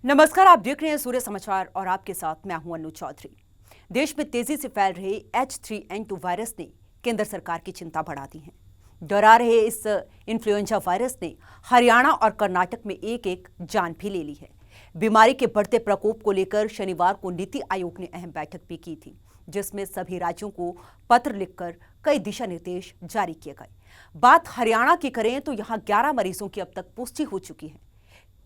नमस्कार, आप देख रहे हैं सूर्य समाचार और आपके साथ मैं हूं अनु चौधरी। देश में तेजी से फैल रहे H3N2 वायरस ने केंद्र सरकार की चिंता बढ़ा दी है। डरा रहे इस इन्फ्लुएंजा वायरस ने हरियाणा और कर्नाटक में एक एक जान भी ले ली है। बीमारी के बढ़ते प्रकोप को लेकर शनिवार को नीति आयोग ने अहम बैठक भी की थी, जिसमें सभी राज्यों को पत्र लिखकर कई दिशा निर्देश जारी किए गए। बात हरियाणा की करें तो यहाँ 11 मरीजों की अब तक पुष्टि हो चुकी है।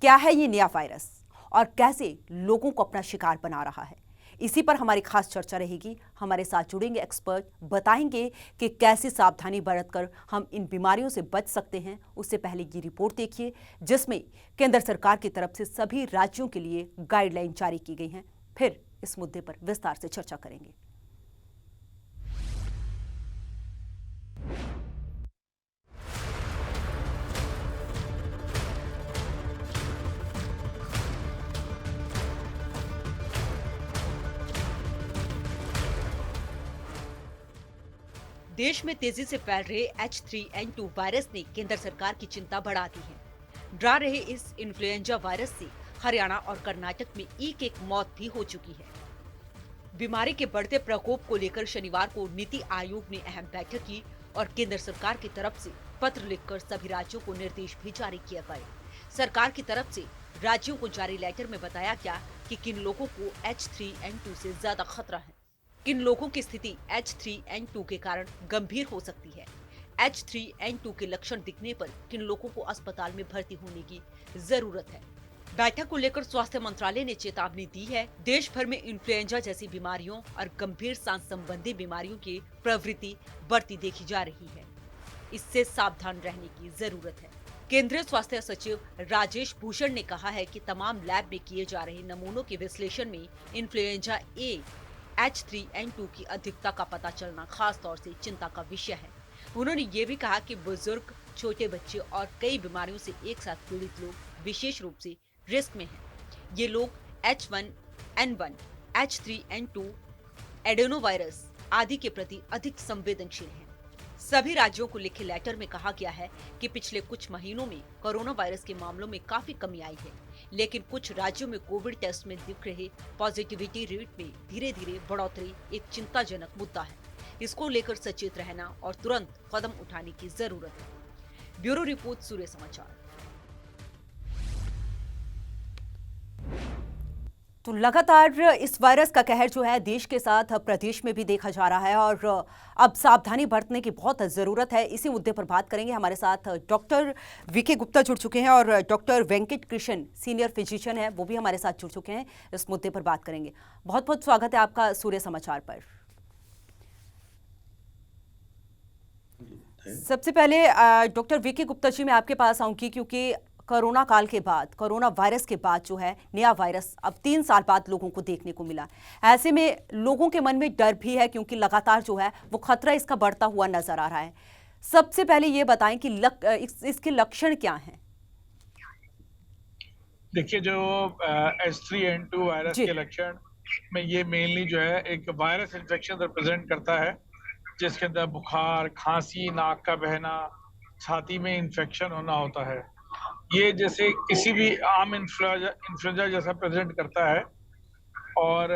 क्या है ये नया वायरस और कैसे लोगों को अपना शिकार बना रहा है, इसी पर हमारी खास चर्चा रहेगी। हमारे साथ जुड़ेंगे एक्सपर्ट, बताएंगे कि कैसे सावधानी बरतकर हम इन बीमारियों से बच सकते हैं। उससे पहले ये रिपोर्ट देखिए, जिसमें केंद्र सरकार की तरफ से सभी राज्यों के लिए गाइडलाइन जारी की गई हैं। फिर इस मुद्दे पर विस्तार से चर्चा करेंगे। देश में तेजी से फैल रहे H3N2 वायरस ने केंद्र सरकार की चिंता बढ़ा दी है। डरा रहे इस इन्फ्लुएंजा वायरस से हरियाणा और कर्नाटक में एक एक मौत भी हो चुकी है। बीमारी के बढ़ते प्रकोप को लेकर शनिवार को नीति आयोग ने अहम बैठक की और केंद्र सरकार की तरफ से पत्र लिखकर सभी राज्यों को निर्देश भी जारी किए गए। सरकार की तरफ से राज्यों को जारी लेटर में बताया गया कि किन लोगों को H3N2 से ज्यादा खतरा है, किन लोगों की स्थिति H3N2 के कारण गंभीर हो सकती है, H3N2 के लक्षण दिखने पर किन लोगों को अस्पताल में भर्ती होने की जरूरत है। बैठक को लेकर स्वास्थ्य मंत्रालय ने चेतावनी दी है। देश भर में इन्फ्लुएंजा जैसी बीमारियों और गंभीर सांस संबंधी बीमारियों की प्रवृत्ति बढ़ती देखी जा रही है। इससे सावधान रहने की जरूरत है। केंद्रीय स्वास्थ्य सचिव राजेश भूषण ने कहा है कि तमाम लैब में किए जा रहे नमूनों के विश्लेषण में इन्फ्लुएंजा ए H3N2 की अधिकता का पता चलना खास तौर से चिंता का विषय है। उन्होंने ये भी कहा कि बुजुर्ग, छोटे बच्चे और कई बीमारियों से एक साथ पीड़ित लोग विशेष रूप से रिस्क में हैं। ये लोग H1N1, H3N2, एडेनोवायरस आदि के प्रति अधिक संवेदनशील हैं। सभी राज्यों को लिखे लेटर में कहा गया है कि पिछले कुछ महीनों में कोरोना वायरस के मामलों में काफी कमी आई है, लेकिन कुछ राज्यों में कोविड टेस्ट में दिख रहे पॉजिटिविटी रेट में धीरे धीरे बढ़ोतरी एक चिंताजनक मुद्दा है। इसको लेकर सचेत रहना और तुरंत कदम उठाने की जरूरत है। ब्यूरो रिपोर्ट, सूर्य समाचार। तो लगातार इस वायरस का कहर जो है देश के साथ प्रदेश में भी देखा जा रहा है और अब सावधानी बरतने की बहुत ज़रूरत है। इसी मुद्दे पर बात करेंगे। हमारे साथ डॉक्टर वीके गुप्ता जुड़ चुके हैं और doctor Venkat Krishna senior physician है, वो भी हमारे साथ जुड़ चुके हैं। इस मुद्दे पर बात करेंगे। बहुत बहुत स्वागत है आपका सूर्य समाचार पर। सबसे पहले डॉक्टर वीके गुप्ता जी, मैं आपके पास आऊँगी क्योंकि कोरोना काल के बाद, कोरोना वायरस के बाद जो है नया वायरस अब 3 साल बाद लोगों को देखने को मिला। ऐसे में लोगों के मन में डर भी है क्योंकि लगातार जो है वो खतरा इसका बढ़ता हुआ नजर आ रहा है। सबसे पहले ये बताएं कि इसके लक्षण क्या हैं? देखिए, जो H3N2 वायरस के लक्षण में ये मेनली जो है एक वायरस इन्फेक्शन रिप्रेजेंट करता है, जिसके अंदर बुखार, खांसी, नाक का बहना, छाती में इन्फेक्शन होना होता है। ये जैसे किसी भी आम इन्फ्लुएंजा जैसा प्रेजेंट करता है। और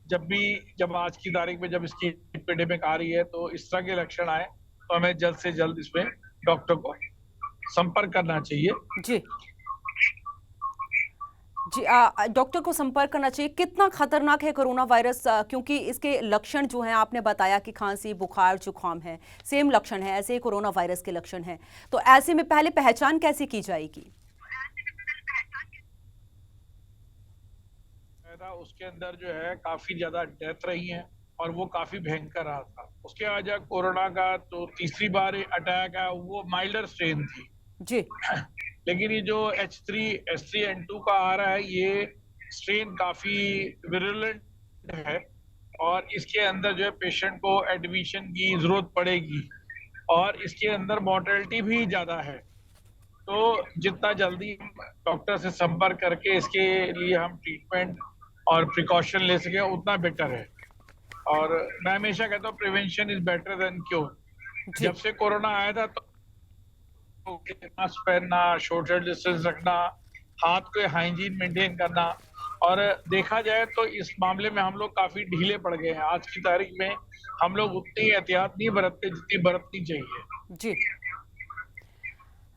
जब आज की तारीख में जब इसकी एपिडेमिक आ रही है तो इस तरह के लक्षण आए तो हमें जल्द से जल्द इसमें डॉक्टर को संपर्क करना चाहिए। जी जी, डॉक्टर को संपर्क करना चाहिए। कितना खतरनाक है कोरोना वायरस, क्योंकि इसके लक्षण जो हैं आपने बताया कि खांसी, बुखार, जुकाम है, सेम लक्षण है, ऐसे ही कोरोना वायरस के लक्षण हैं। तो ऐसे में पहले पहचान कैसे की जाएगी? उसके अंदर जो है काफी ज्यादा डेथ रही है और वो काफी भयंकर रहा था। उसके वजह कोरोना का तो तीसरी बार अटैक है, वो माइल्डर स्ट्रेन थी जी। लेकिन ये जो H3N2 का आ रहा है, ये स्ट्रेन काफी विरुलेंट है और इसके अंदर जो है पेशेंट को एडमिशन की जरूरत पड़ेगी और इसके अंदर मॉर्टेलिटी भी ज्यादा है। तो जितना जल्दी डॉक्टर से संपर्क करके इसके लिए हम ट्रीटमेंट और प्रिकॉशन ले सके उतना बेटर है। और मैं हमेशा कहता हूँ prevention is better than cure. जब से कोरोना आया था तो मास्क पहनना, सोशल डिस्टेंस रखना, हाथ को हाइजीन मेंटेन करना, और देखा जाए तो इस मामले में हम लोग काफी ढीले पड़ गए हैं। आज की तारीख में हम लोग उतनी एहतियात नहीं बरतते जितनी बरतनी चाहिए। जी।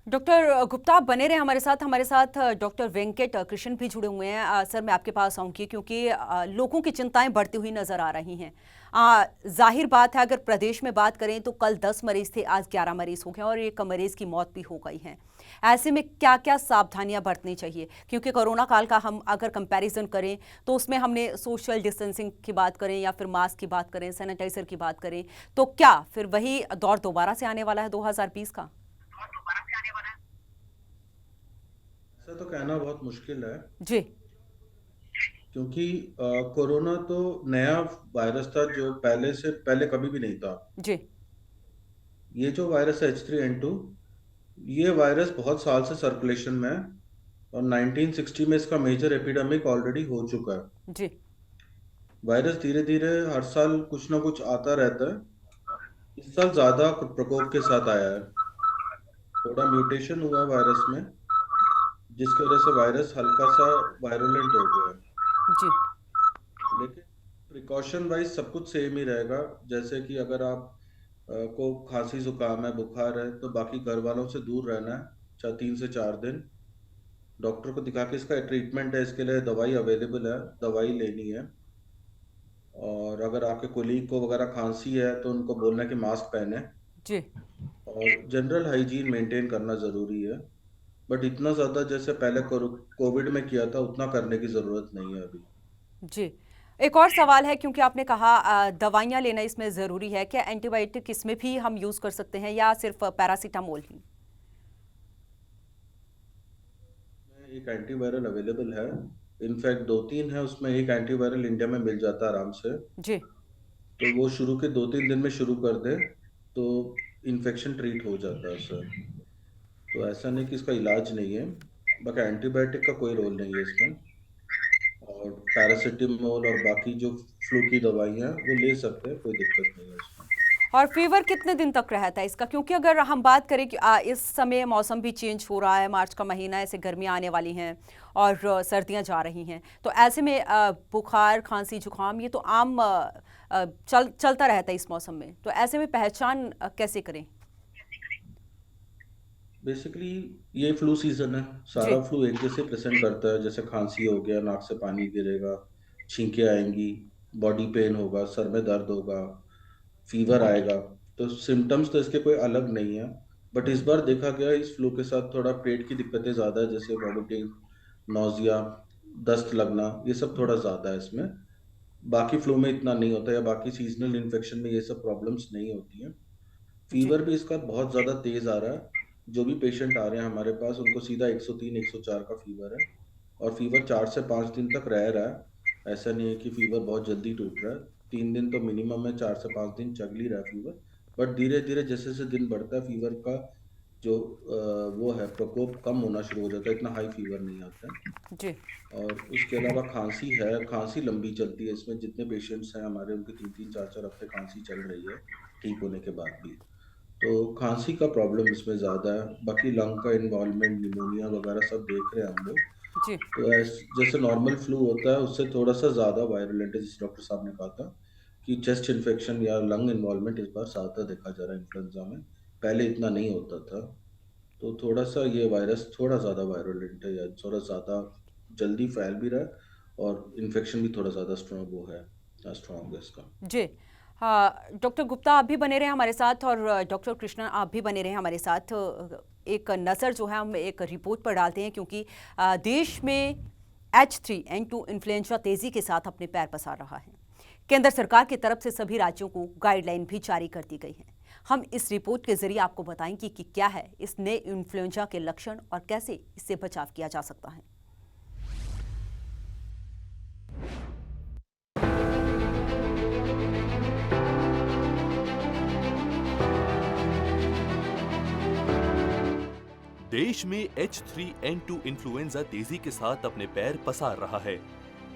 डॉक्टर गुप्ता, आप बने रहे हमारे साथ डॉक्टर वेंकट कृष्ण भी जुड़े हुए हैं। सर, मैं आपके पास आऊँगी क्योंकि लोगों की चिंताएं बढ़ती हुई नजर आ रही हैं। जाहिर बात है, अगर प्रदेश में बात करें तो कल 10 मरीज थे, आज 11 मरीज हो गए और एक मरीज की मौत भी हो गई है। ऐसे में क्या क्या सावधानियां बरतनी चाहिए? क्योंकि कोरोना काल का हम अगर कंपैरिजन करें तो उसमें हमने सोशल डिस्टेंसिंग की बात करें या फिर मास्क की बात करें, सैनिटाइजर की बात करें, तो क्या फिर वही दौर दोबारा से आने वाला है 2020 का? ऐसा तो कहना बहुत मुश्किल है, जी। क्योंकि कोरोना तो नया वायरस था जो पहले कभी भी नहीं था। जी। ये जो वायरस है H3N2, ये वायरस बहुत साल से सर्कुलेशन में है और 1960 में इसका मेजर एपिडेमिक ऑलरेडी हो चुका है। जी। वायरस धीरे धीरे हर साल कुछ ना कुछ आता रहता है। इस साल ज्यादा प्रकोप के साथ आया है, थोड़ा म्यूटेशन हुआ वायरस में, जिसकी वजह से वायरस हल्का सा वायरुलेंट हो गया है। जी। लेकिन प्रिकॉशन वाइज सब कुछ सेम ही रहेगा। जैसे कि अगर आप को खांसी जुकाम है, बुखार है, तो बाकी घर वालों से दूर रहना है 3 से 4 दिन। डॉक्टर को दिखा के इसका ट्रीटमेंट है, इसके लिए दवाई अवेलेबल है, दवाई लेनी है। और अगर आपके कोलीग को वगैरह खांसी है तो उनको बोलना है कि मास्क पहने जी। और जनरल हाइजीन मेंटेन करना ज़रूरी है। बट इतना ज़्यादा जैसे पहले कोविड में किया था उतना करने की ज़रूरत नहीं है अभी। जी। एक और सवाल है, क्योंकि आपने कहा दवाइयाँ लेना इसमें ज़रूरी है, क्या एंटीबायोटिक इसमें भी हम यूज़ कर सकते हैं या सिर्फ पैरासीटामोल ही? एक एंटीवायरल अवेलेबल है, इनफैक्ट 2-3 है, उसमें एक एंटीवायरल इंडिया में मिल जाता है आराम से। जी। तो वो शुरू के 2-3 दिन में शुरू कर दे तो इन्फेक्शन ट्रीट हो जाता है सर। तो ऐसा नहीं कि इसका इलाज नहीं है, बाकी एंटीबायोटिक का कोई रोल नहीं है इसमें। और पैरासिटामोल और बाकी जो फ्लू की दवाइयाँ वो ले सकते हैं, कोई दिक्कत नहीं है उसमें। और फीवर कितने दिन तक रहता है इसका? क्योंकि अगर हम बात करें कि इस समय मौसम भी चेंज हो रहा है, मार्च का महीना, ऐसे गर्मियाँ आने वाली हैं और सर्दियाँ जा रही हैं, तो ऐसे में बुखार, खांसी, जुकाम ये तो आम चलता रहता है इस मौसम में, तो ऐसे में पहचान कैसे करें? बेसिकली ये फ्लू सीजन है, जी। सारा फ्लू एक जैसे प्रेजेंट करता है। जैसे खांसी हो गया, नाक से पानी गिरेगा, छींकें आएंगी, बॉडी पेन होगा, सर में दर्द होगा, फीवर आएगा। तो सिम्टम्स तो इसके कोई अलग नहीं है। बट इस बार देखा गया इस फ्लू के साथ थोड़ा पेट की दिक्कतें ज़्यादा है, जैसे वॉमिटिंग, नोजिया, दस्त लगना, ये सब थोड़ा ज़्यादा है इसमें। बाकी फ्लू में इतना नहीं होता, या बाकी सीजनल इन्फेक्शन में ये सब प्रॉब्लम्स नहीं होती हैं। जी। फीवर भी इसका बहुत ज़्यादा तेज़ आ रहा है। जो भी पेशेंट आ रहे हैं हमारे पास उनको सीधा 103 104 का फीवर है, और फीवर 4 से 5 दिन तक रह रहा है। ऐसा नहीं है कि फीवर बहुत जल्दी टूट रहा है, 3 दिन तो मिनिमम है, 4 से 5 दिन चल ही रहा है फीवर। बट धीरे धीरे जैसे जैसे दिन बढ़ता है फीवर का जो वो है प्रकोप कम होना शुरू हो जाता है, इतना हाई फीवर नहीं आता है। जी। और उसके अलावा खांसी है, खांसी लंबी चलती है। इसमें जितने पेशेंट्स हैं हमारे, उनकी 3-3 4-4 हफ्ते खांसी चल रही है ठीक होने के बाद भी। तो खांसी का प्रॉब्लम इसमें ज़्यादा है। बाकी लंग का इन्वॉल्वमेंट, निमोनिया वगैरह सब देख रहे हैं हम लोग। जी। तो जैसे नॉर्मल फ्लू होता है उससे थोड़ा सा ज़्यादा वायरुलेंट है, जिस डॉक्टर साहब ने कहा था कि चेस्ट इन्फेक्शन या लंग इन्वॉल्वमेंट इस बार ज़्यादा देखा जा रहा है इन्फ्लुएंजा में, पहले इतना नहीं होता था। तो थोड़ा सा ये वायरस थोड़ा ज़्यादा वायरुलेंट है, या थोड़ा ज़्यादा जल्दी फैल भी रहा है, और इन्फेक्शन भी थोड़ा ज़्यादा स्ट्रॉन्ग वो है, स्ट्रॉन्ग है इसका। जी। हाँ, डॉक्टर गुप्ता आप भी बने रहे हमारे साथ और डॉक्टर कृष्णन आप भी बने रहे हमारे साथ। एक नज़र जो है हम एक रिपोर्ट पर डालते हैं, क्योंकि देश में H3N2 इन्फ्लुएंजा तेज़ी के साथ अपने पैर पसार रहा है। केंद्र सरकार की तरफ से सभी राज्यों को गाइडलाइन भी जारी कर दी गई है। हम इस रिपोर्ट के जरिए आपको बताएंगे कि क्या है इस नए इन्फ्लुएंजा के लक्षण और कैसे इससे बचाव किया जा सकता है। देश में H3N2 इन्फ्लुएंजा तेजी के साथ अपने पैर पसार रहा है।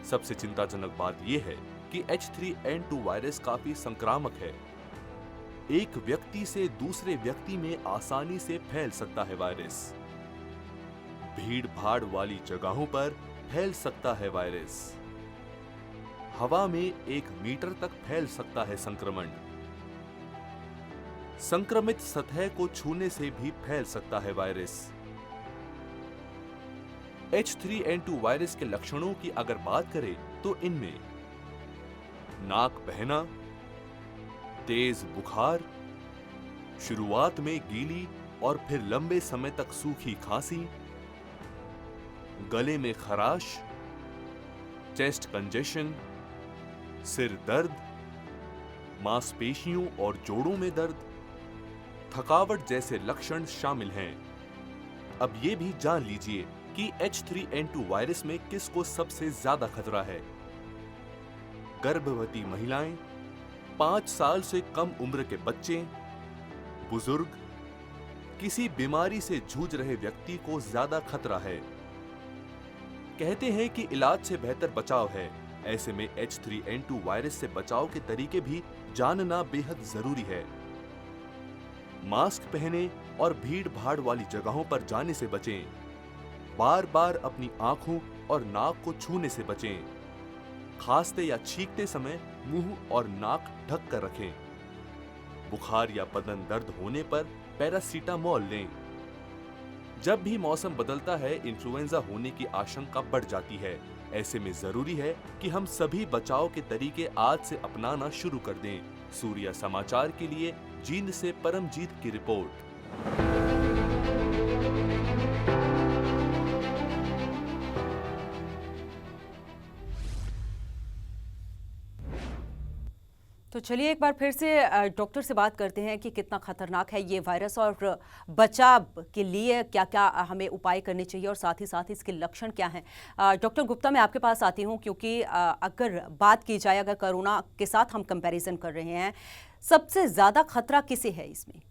सबसे चिंताजनक बात यह है कि H3N2 वायरस काफी संक्रामक है। एक व्यक्ति से दूसरे व्यक्ति में आसानी से फैल सकता है वायरस। भीड़ भाड़ वाली जगहों पर फैल सकता है वायरस। हवा में 1 मीटर तक फैल सकता है संक्रमण। संक्रमित सतह को छूने से भी फैल सकता है वायरस। H3N2 वायरस के लक्षणों की अगर बात करें तो इनमें नाक बहना, तेज बुखार, शुरुआत में गीली और फिर लंबे समय तक सूखी खांसी, गले में खराश, चेस्ट कंजेशन, सिर दर्द, मांसपेशियों और जोड़ों में दर्द, थकावट जैसे लक्षण शामिल हैं। अब ये भी जान लीजिए कि H3N2 वायरस में किसको सबसे ज्यादा खतरा है। गर्भवती महिलाएं, 5 साल से कम उम्र के बच्चे, बुजुर्ग, किसी बीमारी से जूझ रहे व्यक्ति को ज्यादा खतरा है। कहते हैं कि इलाज से बेहतर बचाव है। ऐसे में H3N2 वायरस से बचाव के तरीके भी जानना बेहद जरूरी है। मास्क पहने और भीड़ भाड़ वाली जगहों पर जाने से बचें। बार बार अपनी आंखों और नाक को छूने से बचें। खांसते या छींकते समय मुंह और नाक ढक कर रखें। बुखार या बदन दर्द होने पर पैरासीटामोल लें। जब भी मौसम बदलता है, इन्फ्लुएंजा होने की आशंका बढ़ जाती है। ऐसे में जरूरी है कि हम सभी बचाव के तरीके आज से अपनाना शुरू कर दें। सूर्या समाचार के लिए जींद से परमजीत की रिपोर्ट। तो चलिए एक बार फिर से डॉक्टर से बात करते हैं कि कितना खतरनाक है ये वायरस और बचाव के लिए क्या क्या हमें उपाय करने चाहिए और साथ ही इसके लक्षण क्या हैं। डॉक्टर गुप्ता, मैं आपके पास आती हूँ क्योंकि अगर बात की जाए, अगर कोरोना के साथ हम कंपैरिजन कर रहे हैं, सबसे ज्यादा खतरा किसे है इसमें?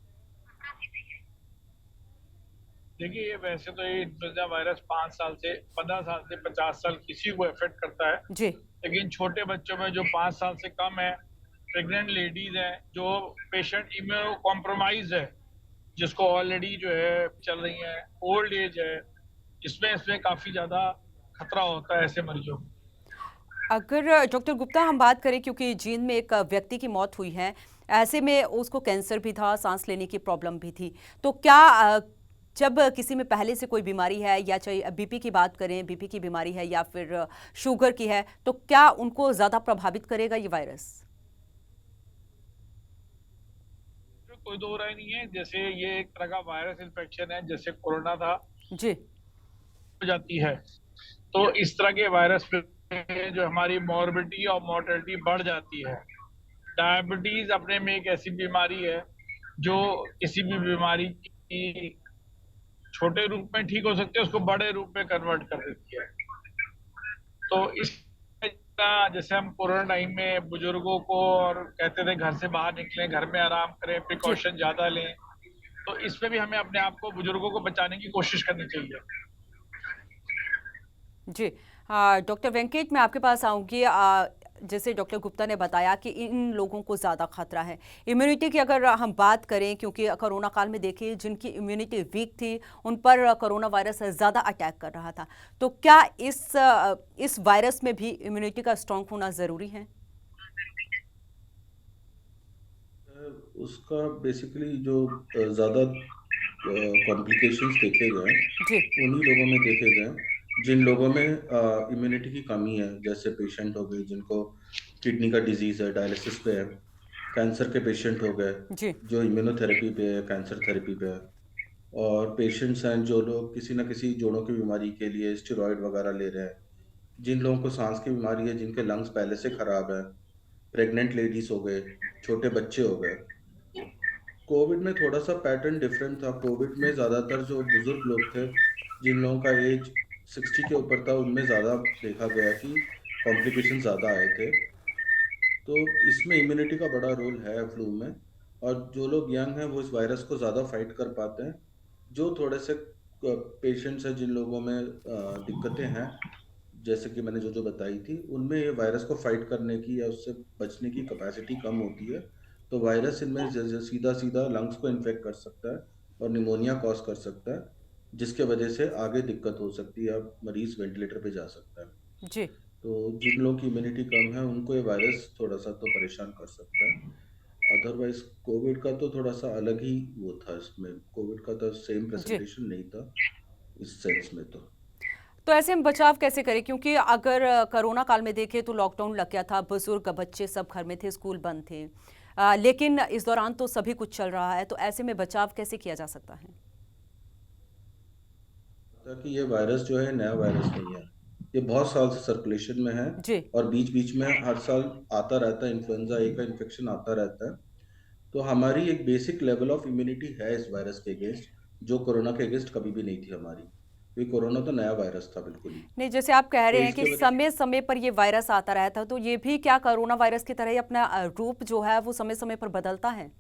देखिए, वैसे तो ये इन्फ्लुएंजा वायरस 5 साल से 15 साल से 50 साल किसी को इफेक्ट करता है जी। लेकिन छोटे बच्चों में जो 5 साल से कम है, प्रेग्नेंट लेडीज हैं, जो पेशेंट इम्यूनो कॉम्प्रोमाइज है, जिसको ऑलरेडी जो है चल रही है, ओल्ड एज है, इसमें काफी ज्यादा खतरा होता है ऐसे मरीजों को। अगर डॉक्टर गुप्ता हम बात करें, क्योंकि जींद में एक व्यक्ति की मौत हुई है, ऐसे में उसको कैंसर भी था, सांस लेने की प्रॉब्लम भी थी, तो क्या जब किसी में पहले से कोई बीमारी है, या चाहे बीपी की बात करें, बीपी की बीमारी है या फिर शुगर की है, तो क्या उनको ज्यादा प्रभावित करेगा ये वायरस? कोई दो राय नहीं है। जैसे ये एक तरह का वायरस इन्फेक्शन है, जैसे कोरोना था जी, हो जाती है, तो इस तरह के वायरस पे जो हमारी मॉर्बिडिटी और मोर्टेलिटी बढ़ जाती है। डायबिटीज अपने में एक ऐसी बीमारी है जो किसी भी बीमारी की छोटे रूप में ठीक हो सकती है, उसको बड़े रूप में कन्वर्ट कर देती है। तो इस जैसे हम कोरोना टाइम में बुजुर्गों को और कहते थे घर से बाहर निकलें, घर में आराम करें, प्रिकॉशन ज्यादा लें, तो इसमें भी हमें अपने आप को, बुजुर्गों को बचाने की कोशिश करनी चाहिए। जी। डॉक्टर वेंकट, मैं आपके पास आऊँगी। जैसे डॉक्टर गुप्ता ने बताया कि इन लोगों को ज़्यादा खतरा है। इम्यूनिटी की अगर हम बात करें, क्योंकि कोरोना काल में देखिए जिनकी इम्यूनिटी वीक थी उन पर कोरोना वायरस ज़्यादा अटैक कर रहा था, तो क्या इस वायरस में भी इम्यूनिटी का स्ट्रॉन्ग होना ज़रूरी है? उसका बेसिकली जो ज़्यादा कॉम्प्लिकेशंस देखे गए जी। उन्हीं लोगों में देखे गए जिन लोगों में इम्यूनिटी की कमी है, जैसे पेशेंट हो गए जिनको किडनी का डिजीज़ है, डायलिसिस पे है, कैंसर के पेशेंट हो गए जी। जो इम्यूनोथेरेपी पे है, कैंसर थेरेपी पे है, और पेशेंट्स हैं जो लोग किसी न किसी जोड़ों की बीमारी के लिए स्टेरॉयड वगैरह ले रहे हैं, जिन लोगों को सांस की बीमारी है, जिनके लंग्स पहले से ख़राब है, प्रेग्नेंट लेडीज़ हो गए, छोटे बच्चे हो गए। कोविड में थोड़ा सा पैटर्न डिफरेंट था। कोविड में ज़्यादातर जो बुजुर्ग लोग थे, जिन लोगों का एज 60 के ऊपर था, उनमें ज़्यादा देखा गया कि कॉम्प्लिकेशन ज़्यादा आए थे। तो इसमें इम्यूनिटी का बड़ा रोल है फ्लू में, और जो लोग यंग हैं वो इस वायरस को ज़्यादा फाइट कर पाते हैं। जो थोड़े से पेशेंट्स हैं जिन लोगों में दिक्कतें हैं, जैसे कि मैंने जो बताई थी, उनमें ये वायरस को फाइट करने की या उससे बचने की कैपेसिटी कम होती है। तो वायरस इनमें सीधा सीधा लंग्स को इन्फेक्ट कर सकता है और निमोनिया कॉज कर सकता है। जिसके वजह से आगे दिक्कत हो सकती है, मरीज वेंटिलेटर पे जा सकता है। जी। तो जिन लोगों की इम्यूनिटी कम है उनको ये वायरस थोड़ा सा तो परेशान कर सकता है। अदरवाइज कोविड का तो थोड़ा सा अलग ही वो था, इसमें कोविड का तो सेम जी। प्रेजेंटेशन नहीं था इस सेंस में। तो ऐसे में बचाव कैसे करें, क्योंकि अगर कोरोना काल में देखें तो लॉकडाउन लग गया था, बुजुर्ग बच्चे सब घर में थे, स्कूल बंद थे, लेकिन इस दौरान तो सभी कुछ चल रहा है, तो ऐसे में बचाव कैसे किया जा सकता है? ताकि ये वायरस जो है नया वायरस नहीं है, ये बहुत साल से सर्कुलेशन में है जी। और बीच बीच में हर साल आता रहता है, इन्फ्लुएंजा ए का इन्फेक्शन आता रहता है। तो हमारी एक बेसिक लेवल ऑफ इम्यूनिटी है इस वायरस के अगेंस्ट, जो कोरोना के अगेंस्ट कभी भी नहीं थी हमारी, क्योंकि कोरोना तो नया वायरस था बिल्कुल ही। नहीं, जैसे आप कह तो रहे हैं कि इसके वजह समय समय पर ये वायरस आता रहता, तो ये भी क्या कोरोना वायरस की तरह ही अपना रूप जो है वो समय समय पर बदलता है?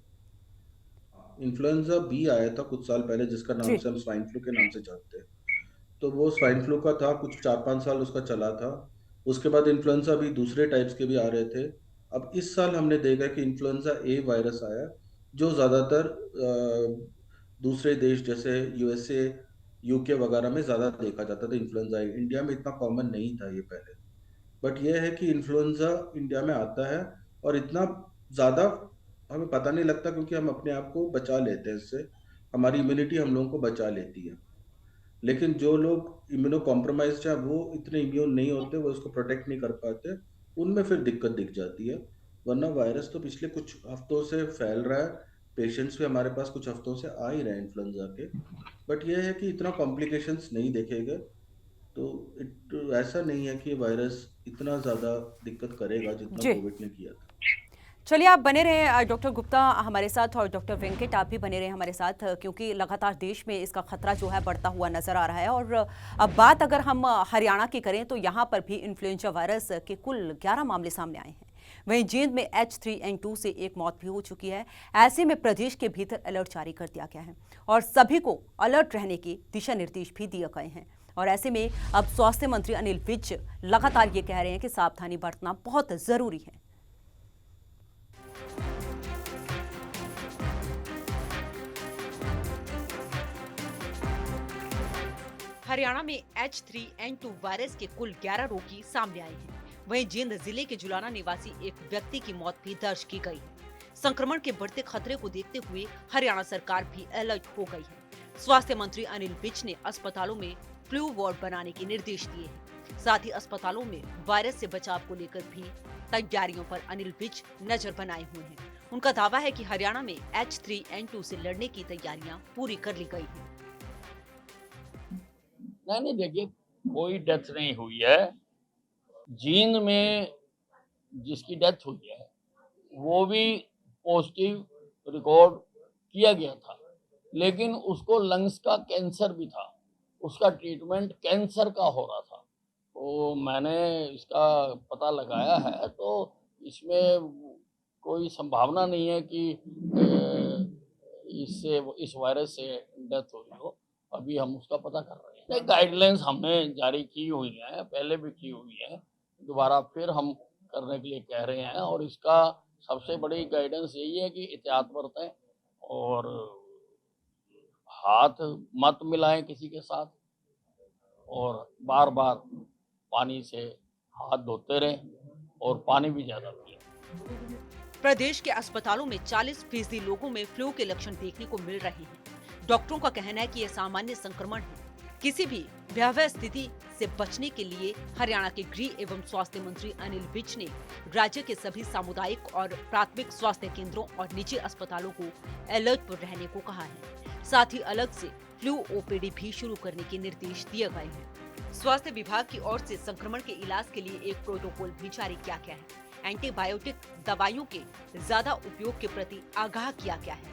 इन्फ्लुएंजा बी आया था कुछ साल पहले, जिसका नाम जी। से हम स्वाइन फ्लू के नाम से जानते हैं। तो वो स्वाइन फ्लू का था, कुछ 4-5 साल उसका चला था। उसके बाद इन्फ्लुएंजा भी दूसरे टाइप्स के भी आ रहे थे। अब इस साल हमने देखा कि इन्फ्लुएंजा ए वायरस आया, जो ज़्यादातर दूसरे देश जैसे यूएसए, यूके वगैरह में ज़्यादा देखा जाता था इन्फ्लुएंजा ए। इंडिया में इतना कॉमन नहीं था ये पहले। बट ये है कि इन्फ्लुएंजा इंडिया में आता है और इतना ज़्यादा हमें पता नहीं लगता, क्योंकि हम अपने आप को बचा लेते हैं इससे। हमारी इम्यूनिटी हम लोगों को बचा लेती है। लेकिन जो लोग इम्यूनो कॉम्प्रोमाइज्ड है, वो इतने इम्यून नहीं होते, वो उसको प्रोटेक्ट नहीं कर पाते, उनमें फिर दिक्कत दिख जाती है। वरना वायरस तो पिछले कुछ हफ्तों से फैल रहा है, पेशेंट्स भी हमारे पास कुछ हफ्तों से आ ही रहे हैं इन्फ्लुएंजा के। बट ये है कि इतना कॉम्प्लिकेशंस नहीं देखे गए। तो ऐसा नहीं है कि ये वायरस इतना ज़्यादा दिक्कत करेगा जितना जी। कोविड ने किया था। चलिए, आप बने रहे डॉक्टर गुप्ता हमारे साथ, और डॉक्टर वेंकट आप भी बने रहे हमारे साथ, क्योंकि लगातार देश में इसका खतरा जो है बढ़ता हुआ नजर आ रहा है। और अब बात अगर हम हरियाणा की करें तो यहाँ पर भी इन्फ्लुएंजा वायरस के कुल 11 मामले सामने आए हैं। वहीं जींद में H3N2 से एक मौत भी हो चुकी है। ऐसे में प्रदेश के भीतर अलर्ट जारी कर दिया गया है और सभी को अलर्ट रहने के दिशा निर्देश भी दिए गए हैं। और ऐसे में अब स्वास्थ्य मंत्री अनिल विज लगातार ये कह रहे हैं कि सावधानी बरतना बहुत जरूरी है। हरियाणा में H3N2 वायरस के कुल 11 रोगी सामने आए हैं। वहीं जींद जिले के जुलाना निवासी एक व्यक्ति की मौत भी दर्ज की गई है। संक्रमण के बढ़ते खतरे को देखते हुए हरियाणा सरकार भी अलर्ट हो गई है। स्वास्थ्य मंत्री अनिल विज ने अस्पतालों में फ्लू वार्ड बनाने के निर्देश दिए हैं। साथ ही अस्पतालों में वायरस से बचाव को लेकर भी तैयारियों पर अनिल विज नजर बनाए हुए हैं। उनका दावा है कि हरियाणा में H3N2 से लड़ने की तैयारियां पूरी कर ली गई हैं। नहीं देखिए, कोई डेथ नहीं हुई है। जींद में जिसकी डेथ हुई है वो भी पॉजिटिव रिकॉर्ड किया गया था, लेकिन उसको लंग्स का कैंसर भी था, उसका ट्रीटमेंट कैंसर का हो रहा था। तो मैंने इसका पता लगाया है, तो इसमें कोई संभावना नहीं है कि इस वायरस से डेथ हुई हो। अभी हम उसका पता कर रहे हैं। गाइडलाइंस हमने जारी की हुई है, पहले भी की हुई है, दोबारा फिर हम करने के लिए कह रहे हैं। और इसका सबसे बड़ी गाइडेंस यही है कि एहतियात बरतें और हाथ मत मिलाएं किसी के साथ, और बार बार पानी से हाथ धोते रहें और पानी भी ज्यादा पिएं। प्रदेश के अस्पतालों में 40% लोगों में फ्लू के लक्षण देखने को मिल रहे हैं। डॉक्टरों का कहना है कि यह सामान्य संक्रमण है। किसी भी भयावह स्थिति से बचने के लिए हरियाणा के गृह एवं स्वास्थ्य मंत्री अनिल विज ने राज्य के सभी सामुदायिक और प्राथमिक स्वास्थ्य केंद्रों और निजी अस्पतालों को अलर्ट पर रहने को कहा है। साथ ही अलग से फ्लू ओपीडी भी शुरू करने के निर्देश दिए गए हैं। स्वास्थ्य विभाग की ओर से संक्रमण के इलाज के लिए एक प्रोटोकॉल भी जारी किया गया है। एंटीबायोटिक दवाइयों के ज्यादा उपयोग के प्रति आगाह किया गया है।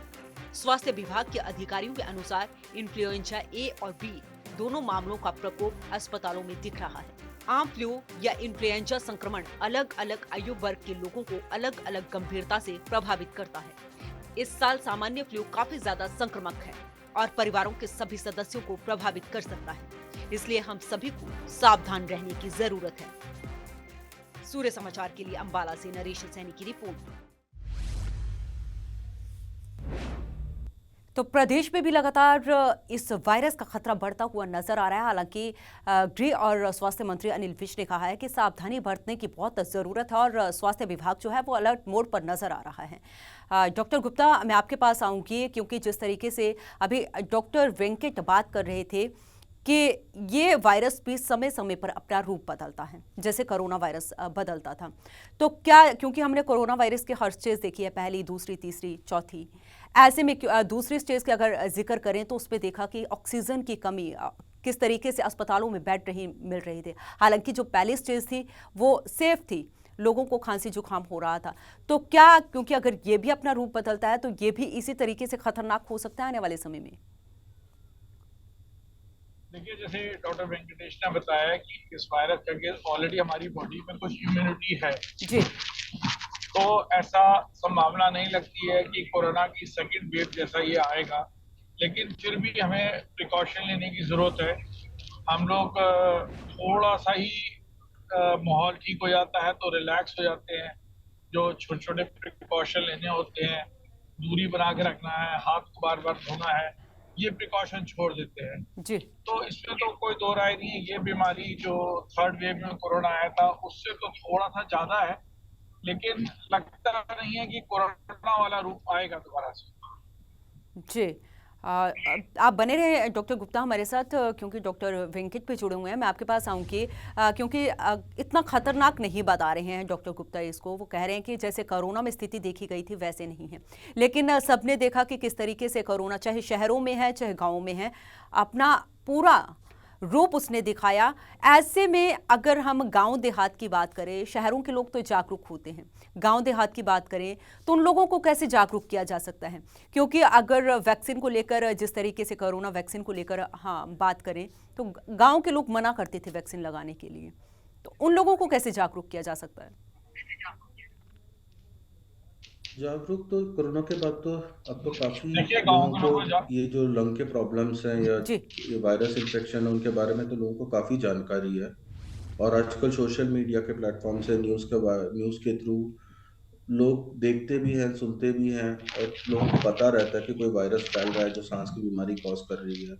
स्वास्थ्य विभाग के अधिकारियों के अनुसार इन्फ्लुएंजा ए और बी दोनों मामलों का प्रकोप अस्पतालों में दिख रहा है। आम फ्लू या इन्फ्लुएंजा संक्रमण अलग अलग आयु वर्ग के लोगों को अलग अलग गंभीरता से प्रभावित करता है। इस साल सामान्य फ्लू काफी ज्यादा संक्रामक है और परिवारों के सभी सदस्यों को प्रभावित कर सकता है, इसलिए हम सभी को सावधान रहने की जरूरत है। सूर्य समाचार के लिए अंबाला से नरेश सैनी की रिपोर्ट। तो प्रदेश में भी लगातार इस वायरस का खतरा बढ़ता हुआ नजर आ रहा है। हालांकि गृह और स्वास्थ्य मंत्री अनिल विज ने कहा है कि सावधानी बरतने की बहुत जरूरत है और स्वास्थ्य विभाग जो है वो अलर्ट मोड पर नजर आ रहा है। डॉक्टर गुप्ता, मैं आपके पास आऊंगी क्योंकि जिस तरीके से अभी डॉक्टर वेंकट बात कर रहे थे कि ये वायरस भी समय समय पर अपना रूप बदलता है, जैसे कोरोना वायरस बदलता था। तो क्या, क्योंकि हमने कोरोना वायरस की हर स्टेज देखी है, पहली, दूसरी, तीसरी, चौथी, ऐसे में दूसरी स्टेज का अगर जिक्र करें तो उसमें देखा कि ऑक्सीजन की कमी, किस तरीके से अस्पतालों में बेड नहीं मिल रहे थे। हालांकि जो पहली स्टेज थी वो सेफ थी, लोगों को खांसी जुकाम हो रहा था। तो क्या, क्योंकि अगर ये भी अपना रूप बदलता है तो ये भी इसी तरीके से खतरनाक हो सकता है आने वाले समय में? देखिए, जैसे डॉक्टर वेंकटेश ने बताया कि इस वायरस के अगेंस्ट ऑलरेडी हमारी बॉडी में कुछ इम्यूनिटी है जी, तो ऐसा संभावना नहीं लगती है कि कोरोना की सेकंड वेव जैसा ये आएगा। लेकिन फिर भी हमें प्रिकॉशन लेने की जरूरत है। हम लोग थोड़ा सा ही माहौल ठीक हो जाता है तो रिलैक्स हो जाते हैं। जो छोटे छोटे प्रिकॉशन लेने होते हैं, दूरी बना के रखना है, हाथ को बार बार धोना है, ये प्रिकॉशन छोड़ देते हैं। जी, तो इसमें तो कोई दो राय नहीं है। ये बीमारी जो थर्ड वेव में कोरोना आया था उससे तो थोड़ा सा ज्यादा है, लेकिन लगता नहीं है कि कोरोना वाला रूप आएगा दोबारा से। जी। आप बने रहे डॉक्टर गुप्ता हमारे साथ, क्योंकि डॉक्टर वेंकट पे जुड़े हुए हैं। मैं आपके पास आऊँगी क्योंकि इतना खतरनाक नहीं बता रहे हैं डॉक्टर गुप्ता इसको। वो कह रहे हैं कि जैसे कोरोना में स्थिति देखी गई थी वैसे नहीं है, लेकिन सबने देखा कि किस तरीके से कोरोना चाहे शहरों में है चाहे गाँव में है, अपना पूरा रूप उसने दिखाया। ऐसे में अगर हम गांव देहात की बात करें, शहरों के लोग तो जागरूक होते हैं, गांव देहात की बात करें तो उन लोगों को कैसे जागरूक किया जा सकता है? क्योंकि अगर वैक्सीन को लेकर, जिस तरीके से कोरोना वैक्सीन को लेकर बात करें तो गांव के लोग मना करते थे वैक्सीन लगाने के लिए, तो उन लोगों को कैसे जागरूक किया जा सकता है? जागरूक तो कोरोना के बाद तो अब तो काफी देखिए, गाँव लोगों के लोगों को ये जो लंग के प्रॉब्लम्स हैं या जी, ये वायरस इन्फेक्शन है उनके बारे में तो लोगों को काफी जानकारी है। और आजकल सोशल मीडिया के प्लेटफॉर्म से न्यूज़ के थ्रू लोग देखते भी हैं, सुनते भी हैं और लोगों को पता रहता है कि कोई वायरस फैल रहा है जो सांस की बीमारी कॉज कर रही है।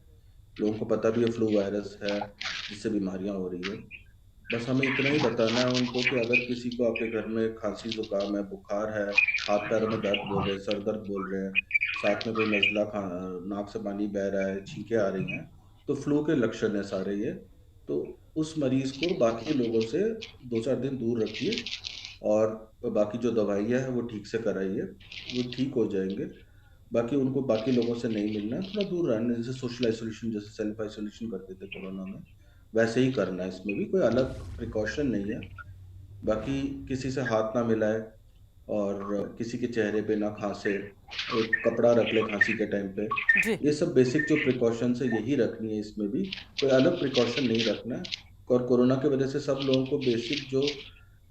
लोगों को पता भी है फ्लू वायरस है जिससे बीमारियां हो रही है। बस हमें इतना ही बताना है उनको कि अगर किसी को आपके घर में खांसी जुकाम है, बुखार है, हाथ पैरों में दर्द बोल रहे हैं, सर दर्द बोल रहे हैं, साथ में कोई नज़ला, नाक से पानी बह रहा है, छींकें आ रही हैं, तो फ्लू के लक्षण है सारे ये। तो उस मरीज को बाकी लोगों से 2-4 दिन दूर रखिए और बाकी जो दवाइयाँ हैं वो ठीक से कराइए, वो ठीक हो जाएंगे। बाकी उनको बाकी लोगों से नहीं मिलना है, थोड़ा दूर रहना है, जैसे सोशल आइसोलेशन, जैसे सेल्फ आइसोलेशन करते थे कोरोना में, वैसे ही करना है। इसमें भी कोई अलग प्रिकॉशन नहीं है। बाकी किसी से हाथ ना मिलाए और किसी के चेहरे पे ना खांसे, एक कपड़ा रख ले खांसी के टाइम पे। जी, ये सब बेसिक जो प्रिकॉशंस है यही रखनी है, इसमें भी कोई अलग प्रिकॉशन नहीं रखना है। और कोरोना की वजह से सब लोगों को बेसिक जो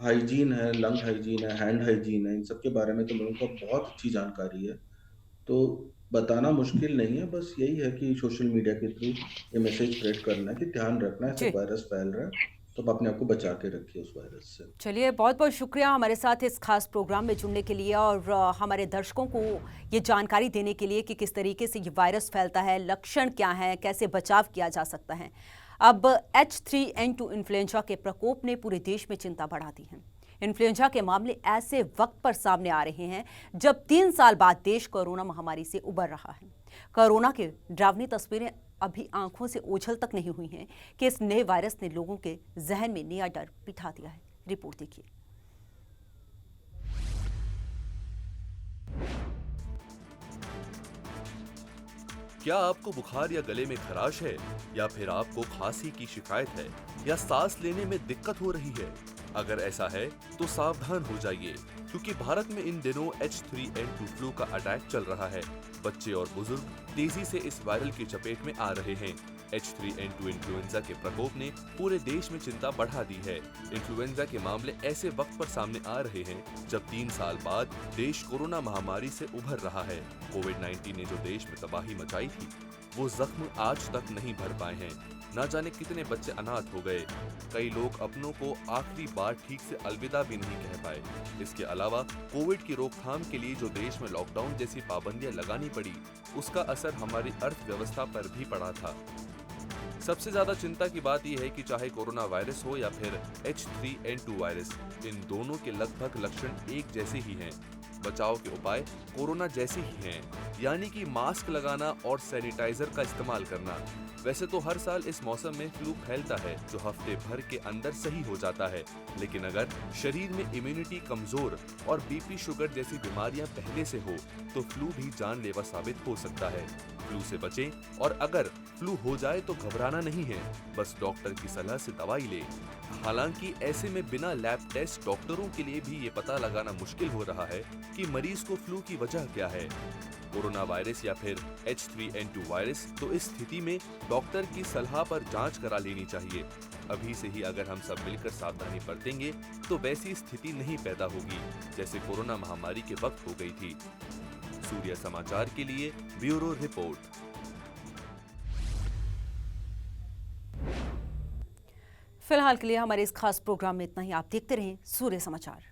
हाइजीन है, लंग हाइजीन है, हैंड हाइजीन है, इन सब के बारे में तो लोगों को बहुत अच्छी जानकारी है। तो बताना मुश्किल नहीं है, बस यही है कि सोशल मीडिया के थ्रू ये मैसेज स्प्रेड करना है कि ध्यान रखना है, ऐसे जी। वायरस फैल रहा है तो आप अपने आप को बचा के रखिए उस वायरस से। चलिए, बहुत बहुत शुक्रिया हमारे साथ इस खास प्रोग्राम में जुड़ने के लिए और हमारे दर्शकों को ये जानकारी देने के लिए कि किस तरीके से ये वायरस फैलता है, लक्षण क्या हैं, कैसे बचाव किया जा सकता है। अब H3N2 इन्फ्लुएंजा के प्रकोप ने पूरे देश में चिंता बढ़ा दी है। इन्फ्लुएंजा के मामले ऐसे वक्त पर सामने आ रहे हैं जब 3 साल बाद देश कोरोना महामारी से उबर रहा है। कोरोना की डरावनी तस्वीरें अभी आंखों से ओझल तक नहीं हुई हैं कि इस नए वायरस ने लोगों के जहन में नया डर बिठा दिया है। रिपोर्ट देखिए। क्या आपको बुखार या गले में खराश है, या फिर आपको खांसी की शिकायत है, या सांस लेने में दिक्कत हो रही है? अगर ऐसा है तो सावधान हो जाइए, क्योंकि भारत में इन दिनों H3N2 फ्लू का अटैक चल रहा है। बच्चे और बुजुर्ग तेजी से इस वायरल की चपेट में आ रहे हैं। H3N2 इन्फ्लुएंजा के प्रकोप ने पूरे देश में चिंता बढ़ा दी है। इन्फ्लुएंजा के मामले ऐसे वक्त पर सामने आ रहे हैं जब 3 साल बाद देश कोरोना महामारी से उभर रहा है। कोविड-19 ने जो देश में तबाही मचाई थी, वो जख्म आज तक नहीं भर पाए हैं। न जाने कितने बच्चे अनाथ हो गए। कई लोग अपनों को आखिरी बार ठीक से अलविदा भी नहीं कह पाए। इसके अलावा कोविड की रोकथाम के लिए जो देश में लॉकडाउन जैसी पाबंदियां लगानी पड़ी, उसका असर हमारी अर्थव्यवस्था पर भी पड़ा था। सबसे ज्यादा चिंता की बात यह है कि चाहे कोरोना वायरस हो या फिर H3N2 वायरस, इन दोनों के लगभग लक्षण एक जैसे ही हैं। बचाव के उपाय कोरोना जैसे ही हैं, यानी कि मास्क लगाना और सैनिटाइजर का इस्तेमाल करना। वैसे तो हर साल इस मौसम में फ्लू फैलता है जो हफ्ते भर के अंदर सही हो जाता है, लेकिन अगर शरीर में इम्यूनिटी कमजोर और बीपी शुगर जैसी बीमारियां पहले से हो तो फ्लू भी जानलेवा साबित हो सकता है। फ्लू से बचें और अगर फ्लू हो जाए तो घबराना नहीं है, बस डॉक्टर की सलाह से दवाई लें। हालांकि ऐसे में बिना लैब टेस्ट डॉक्टरों के लिए भी ये पता लगाना मुश्किल हो रहा है कि मरीज को फ्लू की वजह क्या है, कोरोना वायरस या फिर H3N2 वायरस। तो इस स्थिति में डॉक्टर की सलाह पर जांच करा लेनी चाहिए। अभी से ही अगर हम सब मिलकर सावधानी बरतेंगे तो वैसी स्थिति नहीं पैदा होगी जैसे कोरोना महामारी के वक्त हो गई थी। सूर्य समाचार के लिए ब्यूरो रिपोर्ट। फिलहाल के लिए हमारे इस खास प्रोग्राम में इतना ही। आप देखते रहें सूर्य समाचार।